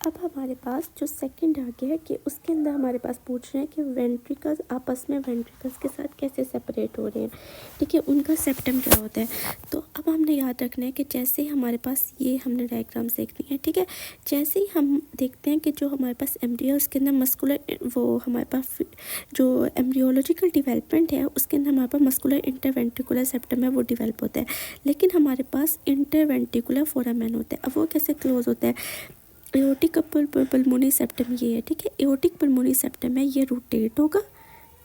अब हमारे पास जो सेकंड आ गया है कि उसके अंदर हमारे पास पूछ रहे हैं कि वेंट्रिकल्स आपस में वेंट्रिकल्स के साथ कैसे सेपरेट हो रहे हैं, ठीक है, उनका सेप्टम क्या होता है। तो अब हमने याद रखना है कि जैसे ही हमारे पास ये हमने डायग्राम देखनी है, ठीक है, जैसे ही हम देखते हैं कि जो हमारे पास एम्ब्रियो उसके अंदर मस्कुलर वो हमारे पास जो एम्ब्रियोलॉजिकल डिवेलपमेंट है उसके अंदर हमारे पास मस्कुलर इंटरवेंट्रिकुलर सेप्टम है वो डिवेल्प होता है, लेकिन हमारे पास इंटरवेंट्रिकुलर फोरामेन होता है। अब वो कैसे क्लोज होता है, एओर्टिक पल्मोनी सेप्टम ये है, ठीक है, एओर्टिक पल्मोनी सेप्टम है, ये रोटेट होगा,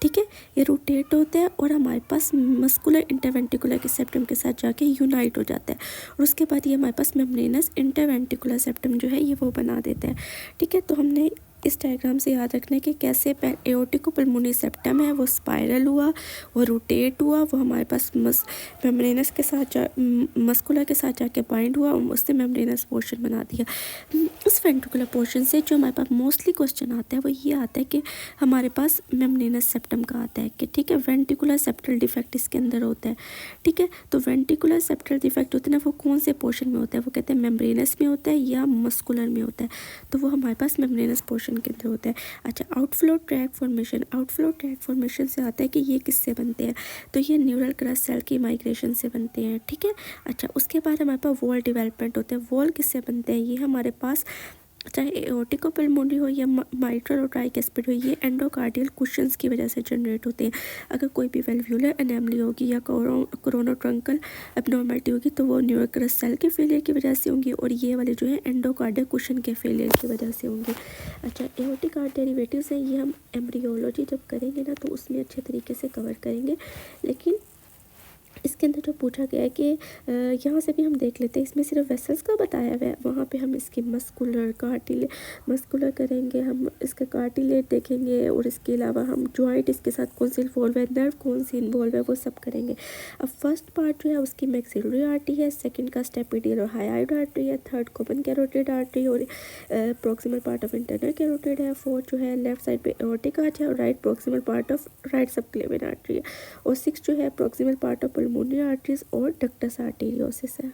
ठीक है, ये रोटेट होता है और हमारे पास मस्कुलर इंटरवेंट्रिकुलर के सेप्टम के साथ जाके यूनाइट हो जाता है और उसके बाद ये हमारे पास मेम्ब्रेनस इंटरवेंट्रिकुलर सेप्टम जो है ये वो बना देता है, ठीक है। तो हमने इस डायग्राम से याद रखना है कि कैसे एओर्टिको पल्मोनी सेप्टम है वो स्पाइरल हुआ, वो रोटेट हुआ, वो हमारे पास मेम्ब्रेनस के साथ मस्कुलर के साथ जाके बाइंड हुआ और उससे मेम्ब्रेनस पोर्शन बना दिया। इस वेंट्रिकुलर पोर्शन से जो हमारे पास मोस्टली क्वेश्चन आता है वो ये आता है कि हमारे पास मेम्ब्रेनस सेप्टम का आता है कि ठीक है वेंट्रिकुलर सेप्टल डिफेक्ट इसके अंदर होता है, ठीक है। तो वेंट्रिकुलर सेप्टल डिफेक्ट होता है ना, वो कौन से पोर्शन में होता है, वो कहते हैं मेम्ब्रेनस में होता है या मस्कुलर में होता है, तो वो हमारे पास मेम्ब्रेनस पोर्शन के अंदर होता है। अच्छा, outflow track formation, outflow track formation से आता है कि ये किससे बनते हैं, तो ये न्यूरल क्रस्ट सेल की माइग्रेशन से बनते हैं, ठीक है। अच्छा, उसके बाद हमारे पास वॉल डेवलपमेंट होता है, वॉल किससे बनते हैं, ये हमारे पास चाहे एओर्टिको पल्मोनी हो या माइट्रल और ट्राइकस्पिड हो, ये एंडोकार्डियल कुशंस की वजह से जनरेट होते हैं। अगर कोई भी वेल्व्यूलर एनेमली होगी या कोरोनोट्रंकल एब्नॉर्मलिटी होगी तो वो न्यूरल क्रस्ट सेल के फेलियर की वजह से होंगी और ये वाले जो है एंडोकार्डियल कुशन के फेलियर की वजह से होंगे। अच्छा, एओर्टिक आर्ट डेरिवेटिव्स है, ये हम एम्ब्रियोलॉजी जब करेंगे ना तो उसमें अच्छे तरीके से कवर करेंगे, लेकिन इसके अंदर जो पूछा गया है कि यहाँ से भी हम देख लेते हैं, इसमें सिर्फ वेसल्स का बताया हुआ है, वहाँ पे हम इसकी मस्कुलर करेंगे, हम इसका कार्टिलेज देखेंगे और इसके अलावा हम जॉइंट इसके साथ कौन सी इन्वॉल्व है, नर्व कौन सी इन्वॉल्व है, वो सब करेंगे। अब फर्स्ट पार्ट जो है उसकी मैक्सिलरी आर्टरी है, सेकंड का स्टेपिडियल और हाइड आर्टरी है, थर्ड कॉमन कैरोटिड आर्टरी और proximal part of internal carotid है, फोर्थ जो है लेफ्ट साइड पे एओर्टिक आर्च है और right proximal part of right subclavian artery है और सिक्स जो है proximal part of pulmonary arteries और ductus arteriosus है।